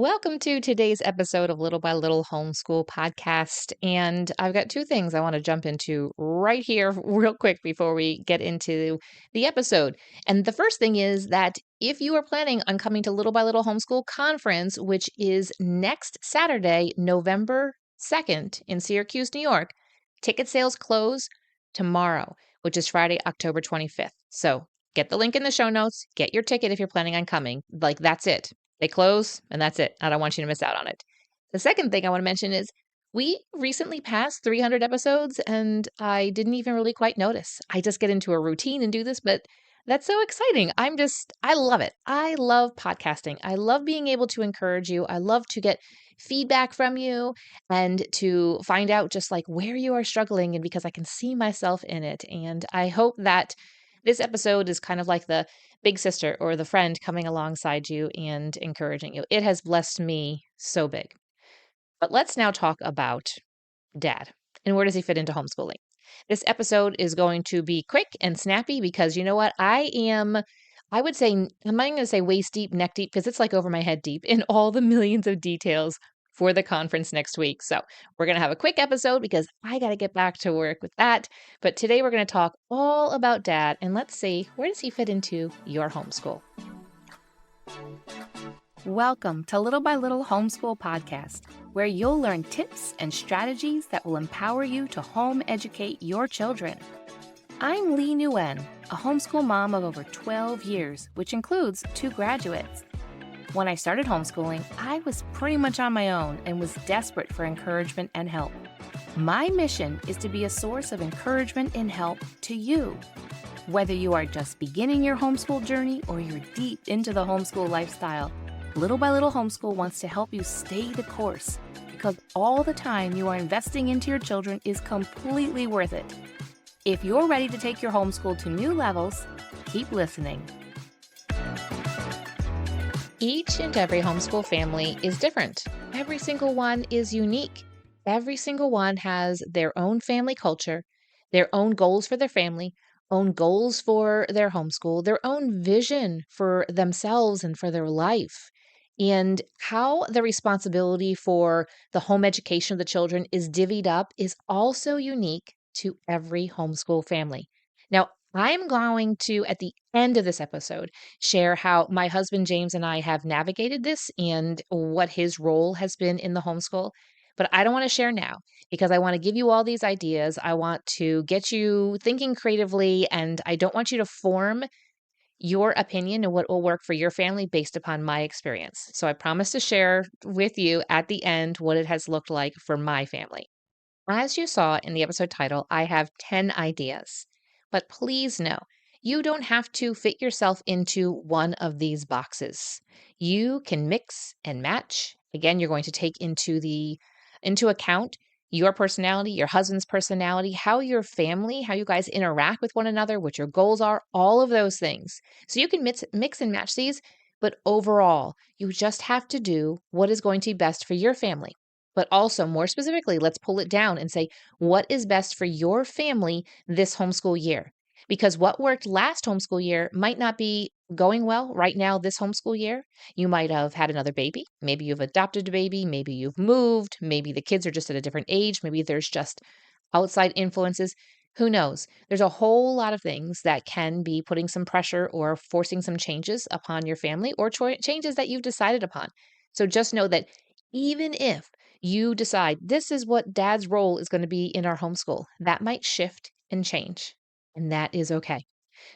Welcome to today's episode of Little by Little Homeschool Podcast. And I've got two things I want to jump into right here, real quick, before we get into the episode. And the first thing is that if you are planning on coming to Little by Little Homeschool Conference, which is next Saturday, November 2nd in Syracuse, New York, ticket sales close tomorrow, which is Friday, October 25th. So get the link in the show notes, get your ticket if you're planning on coming. That's it. They close, and that's it. I don't want you to miss out on it. The second thing I want to mention is we recently passed 300 episodes, and I didn't even really quite notice. I just get into a routine and do this, but that's so exciting. I love it. I love podcasting. I love being able to encourage you. I love to get feedback from you and to find out just like where you are struggling, and because I can see myself in it. And I hope that this episode is kind of like the big sister or the friend coming alongside you and encouraging you. It has blessed me so big. But let's now talk about dad and where does he fit into homeschooling. This episode is going to be quick and snappy because you know what? I would say, I'm not going to say waist deep, neck deep, because it's like over my head deep in all the millions of details for the conference next week. So we're going to have a quick episode because I got to get back to work with that. But today we're going to talk all about dad, and let's see, where does he fit into your homeschool? Welcome to Little by Little Homeschool Podcast, where you'll learn tips and strategies that will empower you to home educate your children. I'm Leigh Nguyen, a homeschool mom of over 12 years, which includes 2 graduates. When I started homeschooling, I was pretty much on my own and was desperate for encouragement and help. My mission is to be a source of encouragement and help to you. Whether you are just beginning your homeschool journey or you're deep into the homeschool lifestyle, Little by Little Homeschool wants to help you stay the course because all the time you are investing into your children is completely worth it. If you're ready to take your homeschool to new levels, keep listening. Each and every homeschool family is different. Every single one is unique. Every single one has their own family culture, their own goals for their family, own goals for their homeschool, their own vision for themselves and for their life. And how the responsibility for the home education of the children is divvied up is also unique to every homeschool family. Now, I'm going to, at the end of this episode, share how my husband James and I have navigated this and what his role has been in the homeschool. But I don't want to share now because I want to give you all these ideas. I want to get you thinking creatively, and I don't want you to form your opinion and what will work for your family based upon my experience. So I promise to share with you at the end what it has looked like for my family. As you saw in the episode title, I have 10 ideas. But please know, you don't have to fit yourself into one of these boxes. You can mix and match. Again, you're going to take into account your personality, your husband's personality, how your family, how you guys interact with one another, what your goals are, all of those things. So you can mix and match these, but overall, you just have to do what is going to be best for your family. But also, more specifically, let's pull it down and say, what is best for your family this homeschool year? Because what worked last homeschool year might not be going well right now this homeschool year. You might have had another baby. Maybe you've adopted a baby. Maybe you've moved. Maybe the kids are just at a different age. Maybe there's just outside influences. Who knows? There's a whole lot of things that can be putting some pressure or forcing some changes upon your family or changes that you've decided upon. So just know that even if you decide this is what dad's role is going to be in our homeschool, that might shift and change, and that is okay.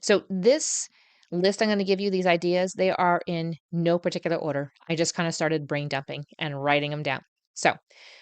So this list I'm going to give you, these ideas, they are in no particular order. I just kind of started brain dumping and writing them down. So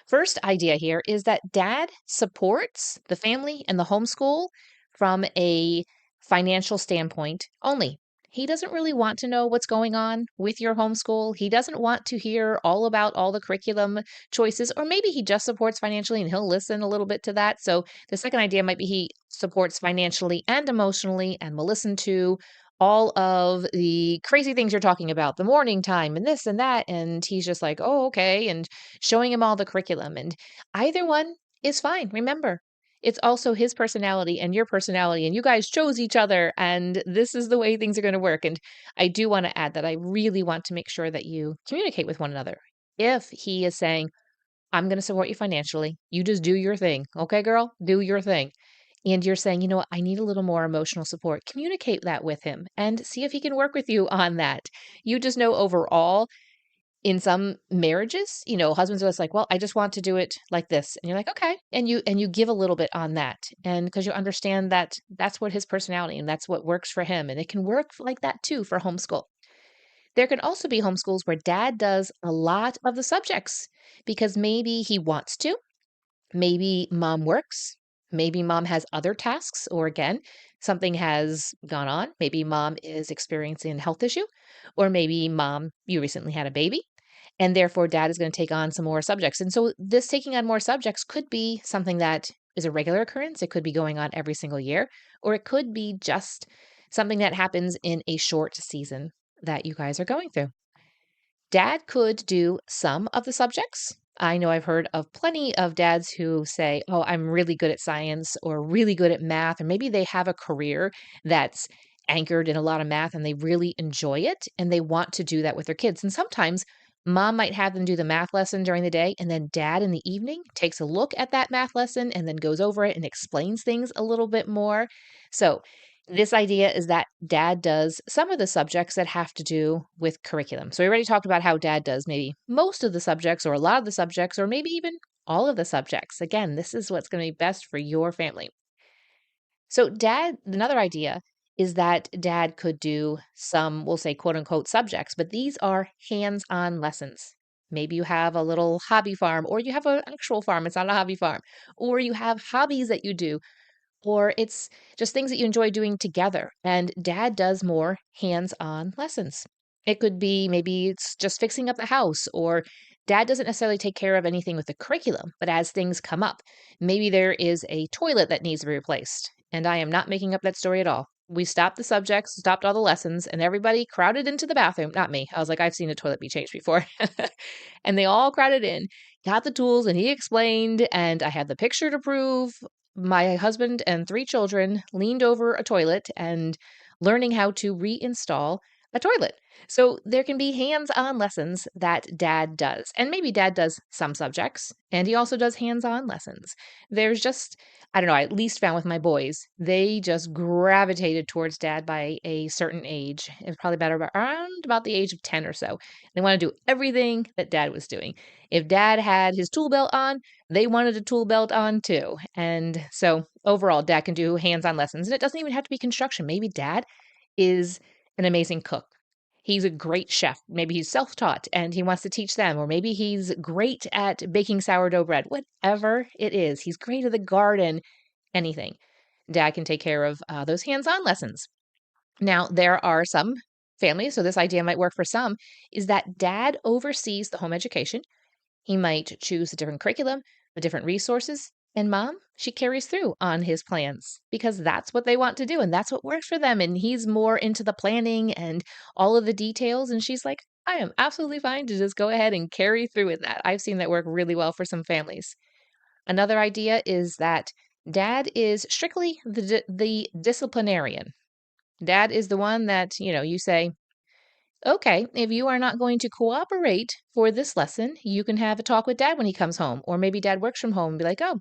first idea here is that dad supports the family and the homeschool from a financial standpoint only. He doesn't really want to know what's going on with your homeschool. He doesn't want to hear all about all the curriculum choices, or maybe he just supports financially and he'll listen a little bit to that. So the second idea might be he supports financially and emotionally and will listen to all of the crazy things you're talking about, the morning time and this and that. And he's just like, oh, okay. And showing him all the curriculum. And either one is fine. Remember, it's also his personality and your personality, and you guys chose each other, and this is the way things are going to work. And I do want to add that I really want to make sure that you communicate with one another. If he is saying, I'm going to support you financially, you just do your thing. Okay, girl, do your thing. And you're saying, you know what, I need a little more emotional support. Communicate that with him and see if he can work with you on that. You just know overall, in some marriages, husbands are just like, well, I just want to do it like this. And you're like, okay. And you give a little bit on that. And because you understand that that's what his personality and that's what works for him. And it can work like that too for homeschool. There can also be homeschools where dad does a lot of the subjects because maybe he wants to. Maybe mom works. Maybe mom has other tasks, or again, something has gone on. Maybe mom is experiencing a health issue, or maybe mom, you recently had a baby, and therefore dad is going to take on some more subjects. And so, this taking on more subjects could be something that is a regular occurrence. It could be going on every single year, or it could be just something that happens in a short season that you guys are going through. Dad could do some of the subjects. I know I've heard of plenty of dads who say, oh, I'm really good at science or really good at math, or maybe they have a career that's anchored in a lot of math and they really enjoy it and they want to do that with their kids. And sometimes mom might have them do the math lesson during the day, and then dad in the evening takes a look at that math lesson and then goes over it and explains things a little bit more. So, this idea is that dad does some of the subjects that have to do with curriculum. So we already talked about how dad does maybe most of the subjects or a lot of the subjects or maybe even all of the subjects. Again, this is what's going to be best for your family. So another idea is that dad could do some, we'll say quote unquote subjects, but these are hands-on lessons. Maybe you have a little hobby farm or you have an actual farm, it's not a hobby farm, or you have hobbies that you do or it's just things that you enjoy doing together. And dad does more hands on lessons. It could be maybe it's just fixing up the house, or dad doesn't necessarily take care of anything with the curriculum, but as things come up, maybe there is a toilet that needs to be replaced. And I am not making up that story at all. We stopped the subjects, stopped all the lessons, and everybody crowded into the bathroom. Not me. I was like, I've seen a toilet be changed before. And they all crowded in, got the tools, and he explained, and I had the picture to prove. My husband and three children leaned over a toilet and learning how to reinstall a toilet. So there can be hands on lessons that dad does. And maybe dad does some subjects and he also does hands on lessons. There's just, I don't know, I at least found with my boys, they just gravitated towards dad by a certain age. It was probably around about the age of 10 or so. They want to do everything that dad was doing. If dad had his tool belt on, they wanted a tool belt on too. And so overall, dad can do hands on lessons. And it doesn't even have to be construction. Maybe dad is an amazing cook. He's a great chef. Maybe he's self taught and he wants to teach them, or maybe he's great at baking sourdough bread. Whatever it is, he's great at the garden, anything. Dad can take care of those hands on lessons. Now, there are some families, so this idea might work for some, is that dad oversees the home education. He might choose a different curriculum, with different resources, and mom, she carries through on his plans because that's what they want to do and that's what works for them. And he's more into the planning and all of the details. And she's like, I am absolutely fine to just go ahead and carry through with that. I've seen that work really well for some families. Another idea is that dad is strictly the disciplinarian. Dad is the one that, you say, okay, if you are not going to cooperate for this lesson, you can have a talk with dad when he comes home. Or maybe dad works from home and be like, oh,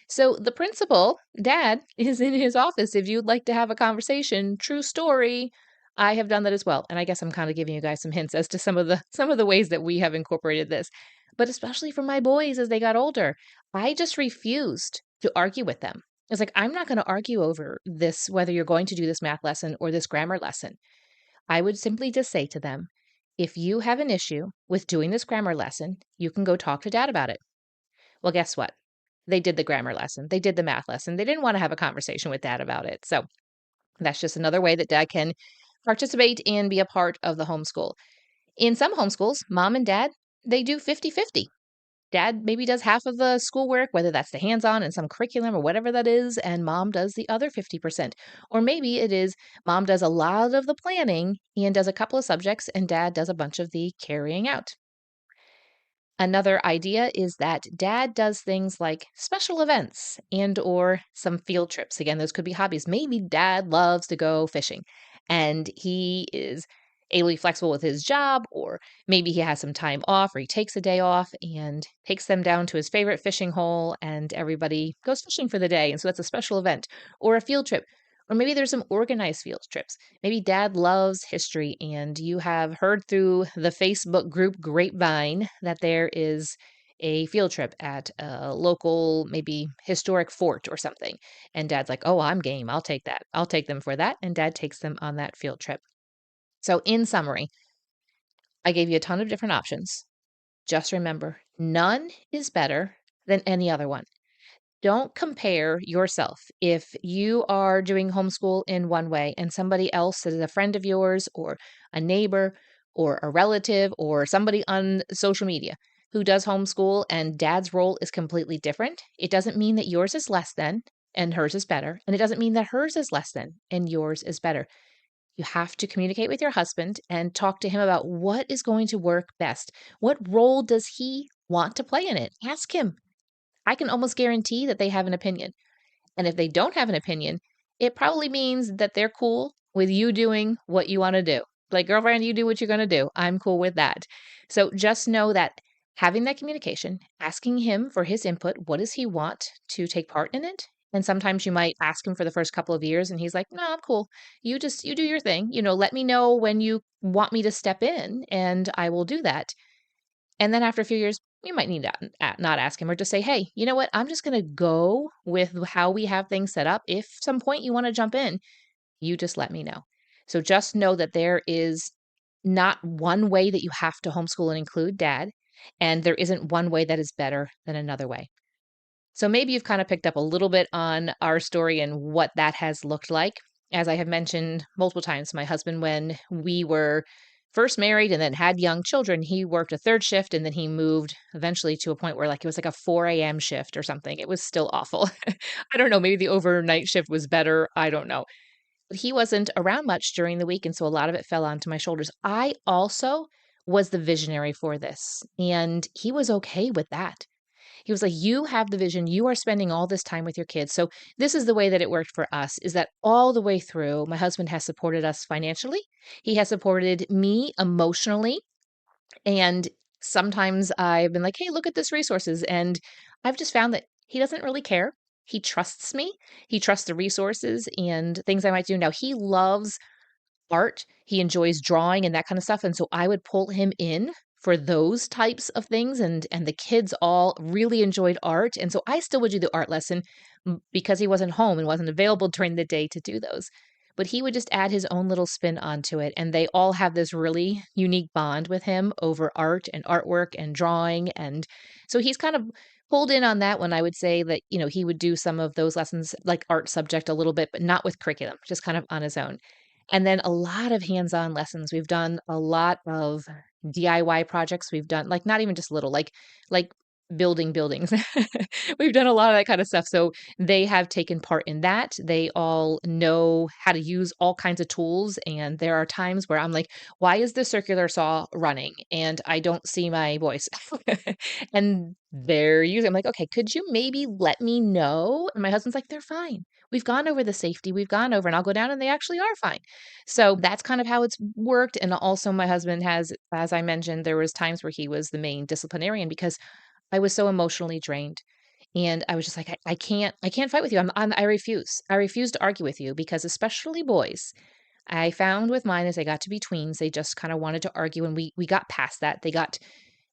so the principal, dad, is in his office. If you'd like to have a conversation, true story. I have done that as well. And I guess I'm kind of giving you guys some hints as to some of the ways that we have incorporated this. But especially for my boys as they got older, I just refused to argue with them. It's like, I'm not going to argue over this, whether you're going to do this math lesson or this grammar lesson. I would simply just say to them, if you have an issue with doing this grammar lesson, you can go talk to dad about it. Well, guess what? They did the grammar lesson. They did the math lesson. They didn't want to have a conversation with dad about it. So that's just another way that dad can participate and be a part of the homeschool. In some homeschools, mom and dad, they do 50-50. Dad maybe does half of the schoolwork, whether that's the hands-on and some curriculum or whatever that is, and mom does the other 50%. Or maybe it is mom does a lot of the planning and does a couple of subjects, and dad does a bunch of the carrying out. Another idea is that dad does things like special events and or some field trips. Again, those could be hobbies. Maybe dad loves to go fishing and he is able to be flexible with his job, or maybe he has some time off or he takes a day off and takes them down to his favorite fishing hole and everybody goes fishing for the day. And so that's a special event or a field trip. Or maybe there's some organized field trips. Maybe dad loves history and you have heard through the Facebook group Grapevine that there is a field trip at a local, maybe historic fort or something. And dad's like, oh, I'm game. I'll take that. I'll take them for that. And dad takes them on that field trip. So, in summary, I gave you a ton of different options. Just remember, none is better than any other one. Don't compare yourself. If you are doing homeschool in one way and somebody else is a friend of yours or a neighbor or a relative or somebody on social media who does homeschool and dad's role is completely different, it doesn't mean that yours is less than and hers is better. And it doesn't mean that hers is less than and yours is better. You have to communicate with your husband and talk to him about what is going to work best. What role does he want to play in it? Ask him. I can almost guarantee that they have an opinion. And if they don't have an opinion, it probably means that they're cool with you doing what you want to do. Like, girlfriend, you do what you're going to do. I'm cool with that. So just know that having that communication, asking him for his input, what does he want to take part in it? And sometimes you might ask him for the first couple of years and he's like, no, I'm cool. You do your thing. Let me know when you want me to step in and I will do that. And then after a few years, you might need to not ask him or just say, hey, you know what? I'm just going to go with how we have things set up. If some point you want to jump in, you just let me know. So just know that there is not one way that you have to homeschool and include dad, and there isn't one way that is better than another way. So maybe you've kind of picked up a little bit on our story and what that has looked like. As I have mentioned multiple times, my husband, when we were first married and then had young children, he worked a third shift and then he moved eventually to a point where it was like a 4 a.m. shift or something. It was still awful. I don't know. Maybe the overnight shift was better. I don't know. But he wasn't around much during the week. And so a lot of it fell onto my shoulders. I also was the visionary for this, and he was okay with that. He was like, you have the vision. You are spending all this time with your kids. So this is the way that it worked for us, is that all the way through, my husband has supported us financially. He has supported me emotionally. And sometimes I've been like, hey, look at this resources. And I've just found that he doesn't really care. He trusts me. He trusts the resources and things I might do. Now, he loves art. He enjoys drawing and that kind of stuff, and so I would pull him in for those types of things, and the kids all really enjoyed art, and so I still would do the art lesson because he wasn't home and wasn't available during the day to do those. But he would just add his own little spin onto it, and they all have this really unique bond with him over art and artwork and drawing, and so he's kind of pulled in on that one. I would say that, he would do some of those lessons, like art subject a little bit, but not with curriculum, just kind of on his own. And then a lot of hands-on lessons. We've done a lot of DIY projects. We've done not even just little, like building buildings. We've done a lot of that kind of stuff. So they have taken part in that. They all know how to use all kinds of tools. And there are times where I'm like, why is the circular saw running? And I don't see my voice. And they're using, I'm like, okay, could you maybe let me know? And my husband's like, they're fine. We've gone over the safety. We've gone over, and I'll go down and they actually are fine. So that's kind of how it's worked. And also my husband has, as I mentioned, there was times where he was the main disciplinarian because I was so emotionally drained. And I was just like, I can't fight with you. I refuse. I refuse to argue with you because especially boys, I found with mine as they got to be tweens, they just kind of wanted to argue. And we got past that. They got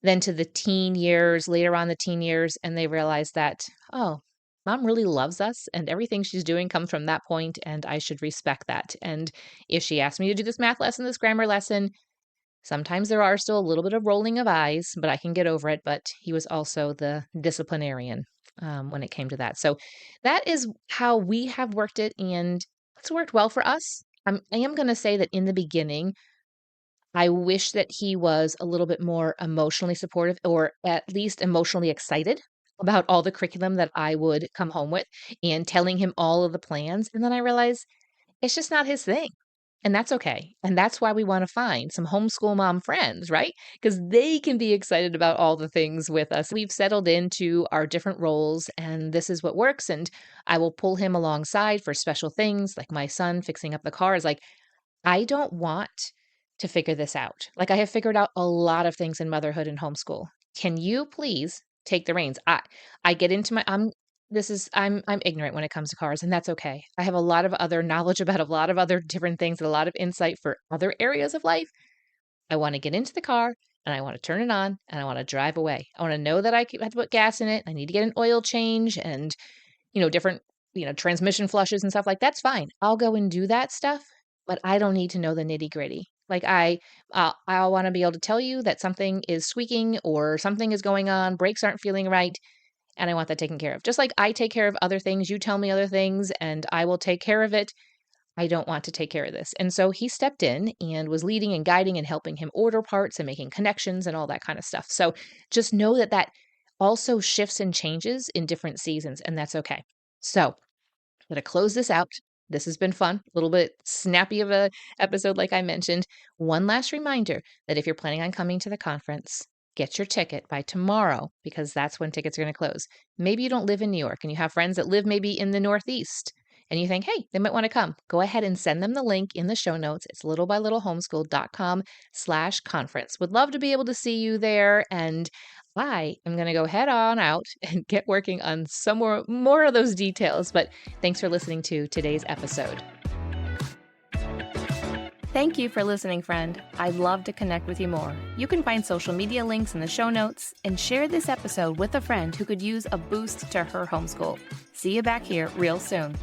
then to the teen years, later on the teen years, and they realized that, oh, mom really loves us and everything she's doing comes from that point, and I should respect that. And if she asked me to do this math lesson, this grammar lesson, sometimes there are still a little bit of rolling of eyes, but I can get over it. But he was also the disciplinarian when it came to that. So that is how we have worked it, and it's worked well for us. I am going to say that in the beginning, I wish that he was a little bit more emotionally supportive or at least emotionally excited about all the curriculum that I would come home with and telling him all of the plans. And then I realized it's just not his thing. And that's okay. And that's why we want to find some homeschool mom friends, right? Because they can be excited about all the things with us. We've settled into our different roles, and this is what works. And I will pull him alongside for special things like my son fixing up the car is like, I don't want to figure this out. Like I have figured out a lot of things in motherhood and homeschool. Can you please take the reins? I get into my I'm ignorant when it comes to cars, and that's okay. I have a lot of other knowledge about a lot of other different things and a lot of insight for other areas of life. I want to get into the car and I want to turn it on and I want to drive away. I want to know that have to put gas in it. I need to get an oil change and, different, transmission flushes and stuff like that's fine. I'll go and do that stuff, but I don't need to know the nitty gritty. Like I want to be able to tell you that something is squeaking or something is going on, brakes aren't feeling right, and I want that taken care of. Just like I take care of other things, you tell me other things and I will take care of it. I don't want to take care of this. And so he stepped in and was leading and guiding and helping him order parts and making connections and all that kind of stuff. So just know that that also shifts and changes in different seasons, and that's okay. So I'm going to close this out. This has been fun, a little bit snappy of a episode, like I mentioned. One last reminder that if you're planning on coming to the conference, get your ticket by tomorrow because that's when tickets are going to close. Maybe you don't live in New York and you have friends that live maybe in the Northeast and you think, hey, they might want to come. Go ahead and send them the link in the show notes. It's littlebylittlehomeschool.com/conference. Would love to be able to see you there. And I am going to go head on out and get working on some more of those details. But thanks for listening to today's episode. Thank you for listening, friend. I'd love to connect with you more. You can find social media links in the show notes and share this episode with a friend who could use a boost to her homeschool. See you back here real soon.